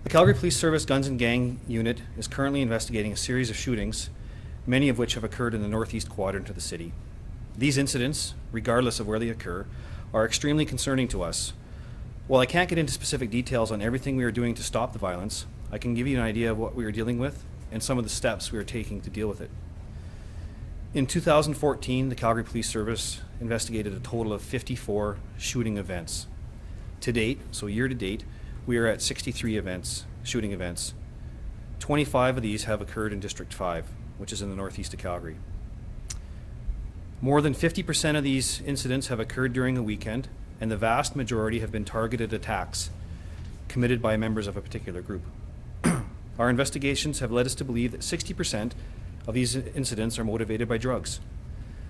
The Calgary Police Service Guns and Gang Unit is currently investigating a series of shootings, many of which have occurred in the northeast quadrant of the city. These incidents, regardless of where they occur, are extremely concerning to us. While I can't get into specific details on everything we are doing to stop the violence, I can give you an idea of what we are dealing with and some of the steps we are taking to deal with it. In 2014, the Calgary Police Service investigated a total of 54 shooting events. To date, so year to date, we are at 63 shooting events. 25 of these have occurred in District 5, which is in the northeast of Calgary. More than 50% of these incidents have occurred during a weekend, and the vast majority have been targeted attacks committed by members of a particular group. Our investigations have led us to believe that 60% of these incidents are motivated by drugs.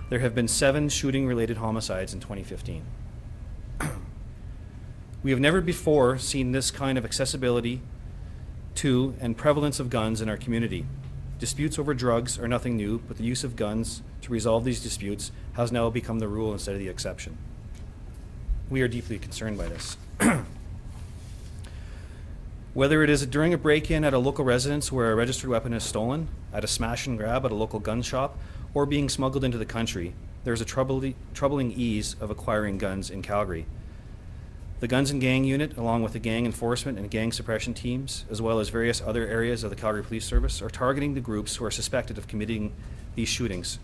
There have been 7 shooting-related homicides in 2015. We have never before seen this kind of accessibility to and prevalence of guns in our community. Disputes over drugs are nothing new, but the use of guns to resolve these disputes has now become the rule instead of the exception. We are deeply concerned by this. Whether it is during a break-in at a local residence where a registered weapon is stolen, at a smash and grab at a local gun shop, or being smuggled into the country, there is a troubling ease of acquiring guns in Calgary. The Guns and Gang Unit, along with the gang enforcement and gang suppression teams, as well as various other areas of the Calgary Police Service, are targeting the groups who are suspected of committing these shootings.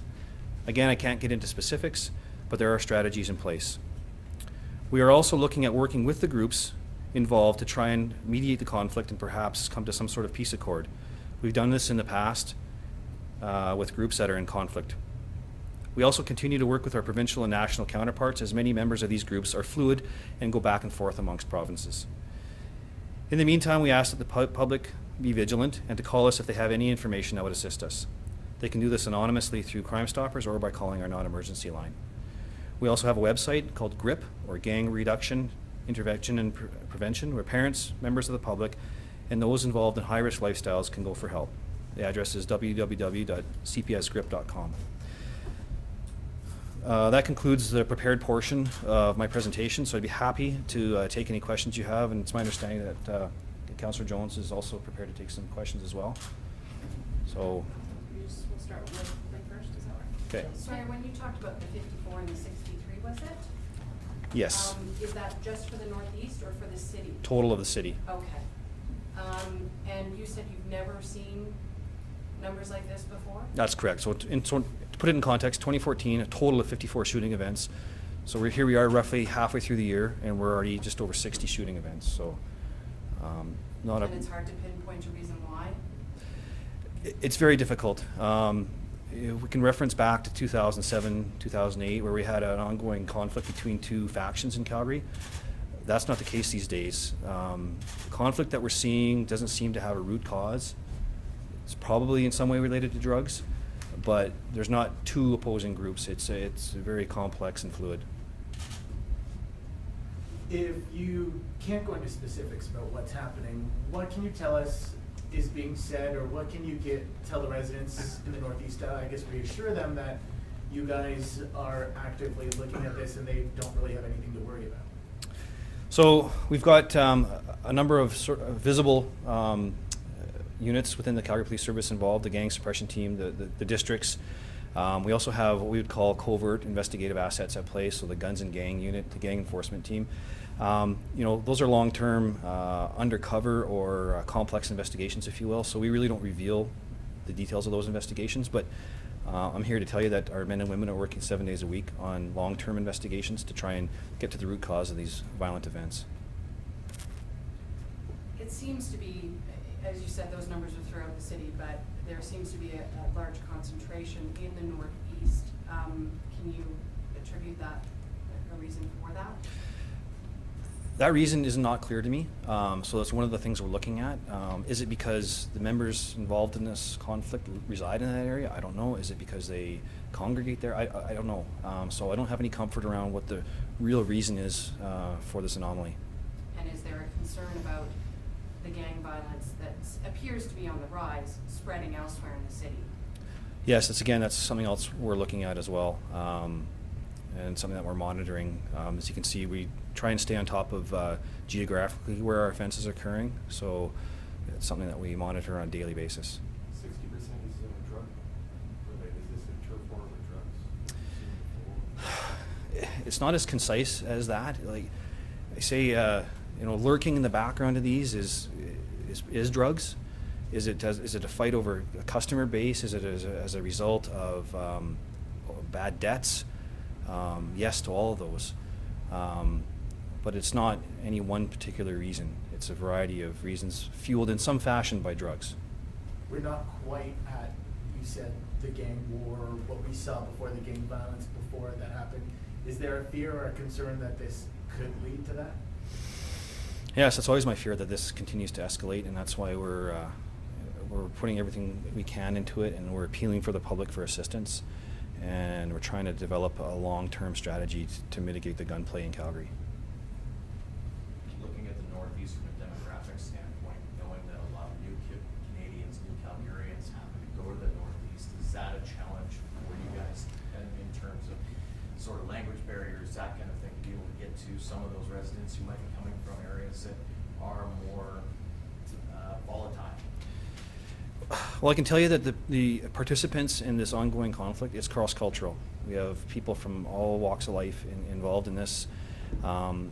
Again, I can't get into specifics, but there are strategies in place. We are also looking at working with the groups involved to try and mediate the conflict and perhaps come to some sort of peace accord. We've done this in the past with groups that are in conflict. We also continue to work with our provincial and national counterparts, as many members of these groups are fluid and go back and forth amongst provinces. In the meantime, we ask that the public be vigilant and to call us if they have any information that would assist us. They can do this anonymously through Crime Stoppers or by calling our non-emergency line. We also have a website called GRIP, or Gang Reduction, Intervention and Prevention, where parents, members of the public, and those involved in high-risk lifestyles can go for help. The address is www.cpsgrip.com. That concludes the prepared portion of my presentation, so I'd be happy to take any questions you have, and it's my understanding that Councillor Jones is also prepared to take some questions as well. So We'll start with Lynn first, is that right? Okay. Sorry, when you talked about the 54 and the 63, was it? yes, Is that just for the northeast or for the city? total of the city. Okay. And you said you've never seen numbers like this before? That's correct. So to put it in context, 2014, a total of 54 shooting events. So here we are roughly halfway through the year, and we're already just over 60 shooting events. So not a... And it's hard to pinpoint a reason why? It's very difficult. We can reference back to 2007, 2008, where we had an ongoing conflict between 2 factions in Calgary. That's not the case these days. The conflict that we're seeing doesn't seem to have a root cause. It's probably in some way related to drugs, but there's not 2 opposing groups. It's very complex and fluid. If you can't go into specifics about what's happening, what can you tell us is being said, or what can you tell the residents in the Northeast, I guess reassure them that you guys are actively looking at this and they don't really have anything to worry about? So we've got a number of visible units within the Calgary Police Service involved, the gang suppression team, the districts. We also have what we would call covert investigative assets at play, so the Guns and Gang Unit, the gang enforcement team. Those are long-term undercover or complex investigations, if you will, so we really don't reveal the details of those investigations, but I'm here to tell you that our men and women are working 7 days a week on long-term investigations to try and get to the root cause of these violent events. It seems to be, as you said, those numbers are throughout the city, but there seems to be a large concentration in the northeast. Can you attribute that, a reason for that? That reason is not clear to me, so that's one of the things we're looking at. Is it because the members involved in this conflict reside in that area? I don't know. Is it because they congregate there? I don't know. So I don't have any comfort around what the real reason is for this anomaly. And is there a concern about the gang violence that appears to be on the rise, spreading elsewhere in the city? Yes, that's something else we're looking at as well, and something that we're monitoring. As you can see, we try and stay on top of geographically where our offenses are occurring. So it's something that we monitor on a daily basis. 60% is drug related. Is this a form of drugs? It's not as concise as that. Like I say, lurking in the background of these is drugs. Is it a fight over a customer base? Is it as a result of bad debts? Yes to all of those. But it's not any one particular reason. It's a variety of reasons fueled in some fashion by drugs. We're not quite at, you said, the gang war, what we saw before the gang violence before that happened. Is there a fear or a concern that this could lead to that? Yes, that's always my fear, that this continues to escalate, and that's why we're putting everything we can into it, and we're appealing for the public for assistance, and we're trying to develop a long-term strategy to mitigate the gunplay in Calgary. Looking at the Northeast from a demographic standpoint, knowing that a lot of new Canadians, new Calgarians happen to go to the Northeast, is that a challenge for you guys in terms of sort of language barriers, that kind of thing, to be able to get to some of those residents who might be coming from areas that are more volatile? Well, I can tell you that the participants in this ongoing conflict is cross-cultural. We have people from all walks of life involved in this.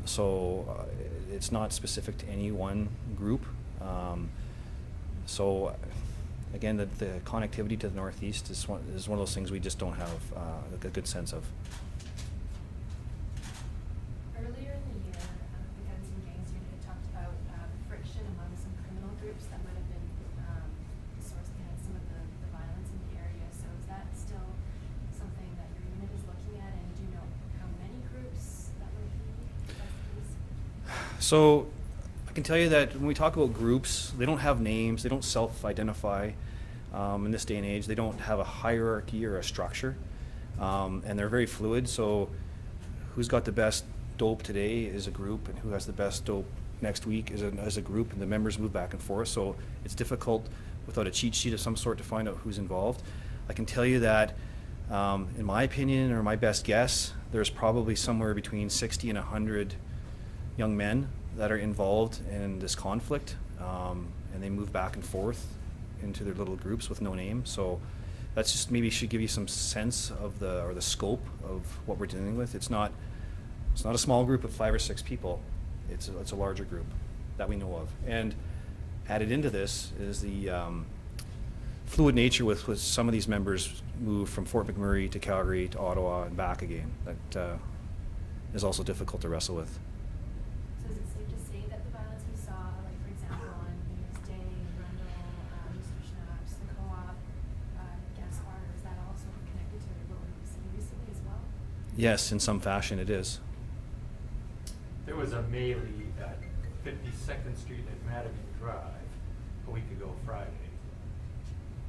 So it's not specific to any one group. So again, the connectivity to the Northeast is one of those things we just don't have a good sense of. Earlier in the year, the Guns and Gangs unit had talked about friction among some criminal groups that might have been the source behind some of the violence in the area. So is that still something that your unit is looking at, and do you know how many groups that might be? So I can tell you that when we talk about groups, they don't have names, they don't self-identify. In this day and age, they don't have a hierarchy or a structure, and they're very fluid. So who's got the best dope today is a group, and who has the best dope next week is a group, and the members move back and forth. So it's difficult without a cheat sheet of some sort to find out who's involved. I can tell you that, in my opinion, or my best guess, there's probably somewhere between 60 and 100 young men that are involved in this conflict, and they move back and forth into their little groups with no name. So that's just maybe should give you some sense of the scope of what we're dealing with. It's not a small group of 5 or 6 people. It's a larger group that we know of. And added into this is the fluid nature with which some of these members move from Fort McMurray to Calgary to Ottawa and back again. That is also difficult to wrestle with. So is it safe to say that the violence we saw, like for example on New Year's Day, Rundle, Mr. Schnaps, the co-op, Gaspar, is that also connected to what we've seen recently as well? Yes, in some fashion it is. There was a melee at 52nd Street and Madigan Drive a week ago Friday,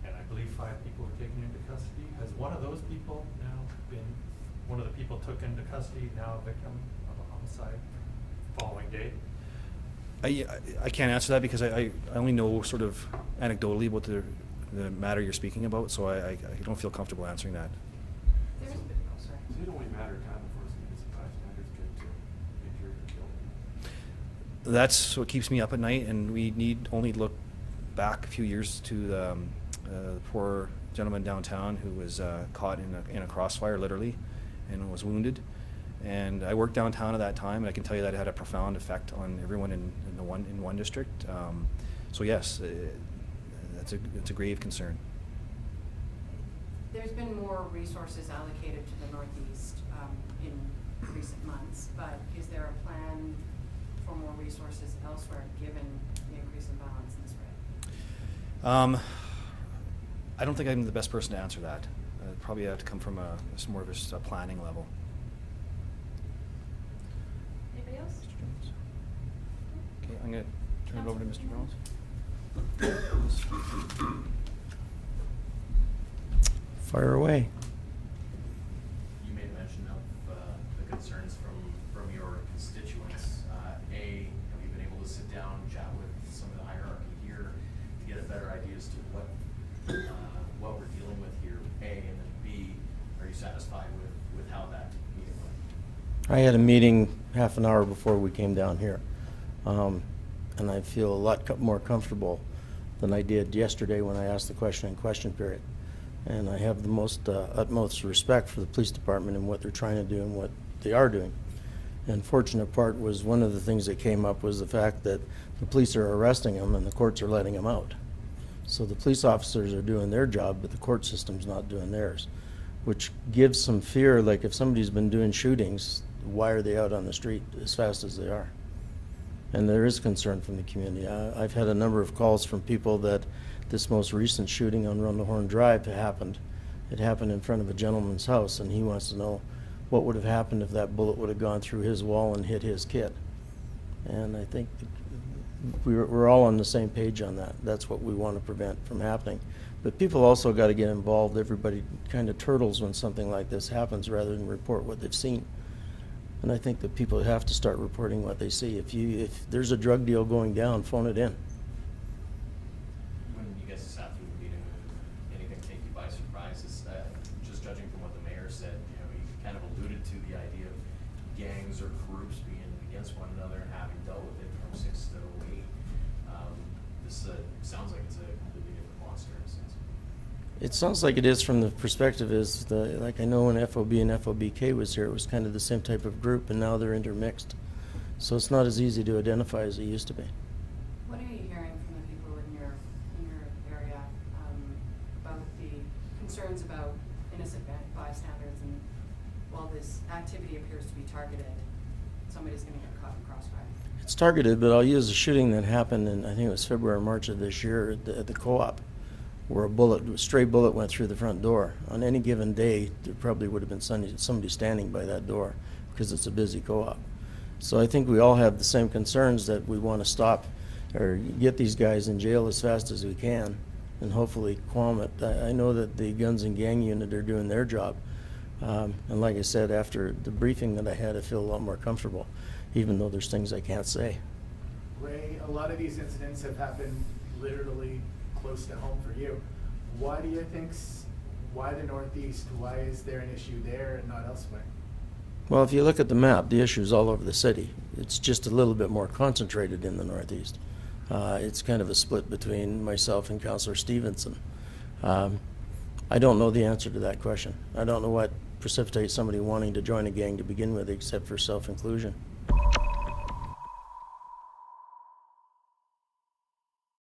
and I believe 5 people were taken into custody. Has one of those people now been, one of the people took into custody, now a victim of a homicide following day? I can't answer that because I only know sort of anecdotally about the matter you're speaking about, so I don't feel comfortable answering that. There's been, oh, sorry. Does it only matter time before some innocent bystanders get injured or killed? That's what keeps me up at night, and we need only look back a few years to the poor gentleman downtown who was caught in a crossfire, literally, and was wounded. And I worked downtown at that time, and I can tell you that it had a profound effect on everyone in one district. So yes, it's a grave concern. There's been more resources allocated to the Northeast in recent months, but is there a plan for more resources elsewhere given the increase in violence in this area? I don't think I'm the best person to answer that. Probably have to come from some more of a planning level. Anybody else? Mr. Jones. Okay, I'm going to turn it over to Mr. Jones. Fire away. You made mention of the concerns from your constituents. Have you been able to sit down and chat with some of the hierarchy here to get a better idea as to what we're dealing with here, A, and then B, are you satisfied with how that meeting went? I had a meeting half an hour before we came down here, and I feel a lot more comfortable than I did yesterday when I asked the question in question period. And I have the most utmost respect for the police department and what they're trying to do and what they are doing. And fortunate part was one of the things that came up was the fact that the police are arresting them and the courts are letting them out. So the police officers are doing their job, but the court system's not doing theirs, which gives some fear. Like if somebody's been doing shootings, why are they out on the street as fast as they are? And there is concern from the community. I've had a number of calls from people that this most recent shooting on Rundlehorn Drive happened. It happened in front of a gentleman's house, and he wants to know what would have happened if that bullet would have gone through his wall and hit his kid. And I think we're all on the same page on that. That's what we want to prevent from happening. But people also got to get involved. Everybody kind of turtles when something like this happens rather than report what they've seen. And I think that people have to start reporting what they see. If there's a drug deal going down, phone it in. When you guys sat through the meeting, did anything take you by surprise? Just judging from what the mayor said, you know, he kind of alluded to the idea of gangs or groups being against one another and having dealt with it from 6 to 08. This sounds like it's a completely different monster in a sense. It sounds like it is from the perspective is, like I know when FOB and FOBK was here, it was kind of the same type of group, and now they're intermixed. So it's not as easy to identify as it used to be. What are you hearing from the people in your area about the concerns about innocent bystanders, and while this activity appears to be targeted, somebody's going to get caught in crossfire? It's targeted, but I'll use a shooting that happened in, I think it was February or March of this year at the co-op, where a stray bullet went through the front door. On any given day, there probably would have been somebody standing by that door because it's a busy co-op. So I think we all have the same concerns that we want to stop or get these guys in jail as fast as we can and hopefully qualm it. I know that the Guns and Gang Unit are doing their job. And like I said, after the briefing that I had, I feel a lot more comfortable, even though there's things I can't say. Ray, a lot of these incidents have happened literally close to home for you. Why do you think, why the Northeast? Why is there an issue there and not elsewhere? Well, if you look at the map, the issue's all over the city. It's just a little bit more concentrated in the Northeast. It's kind of a split between myself and Councillor Stevenson. I don't know the answer to that question. I don't know what precipitates somebody wanting to join a gang to begin with except for self-inclusion.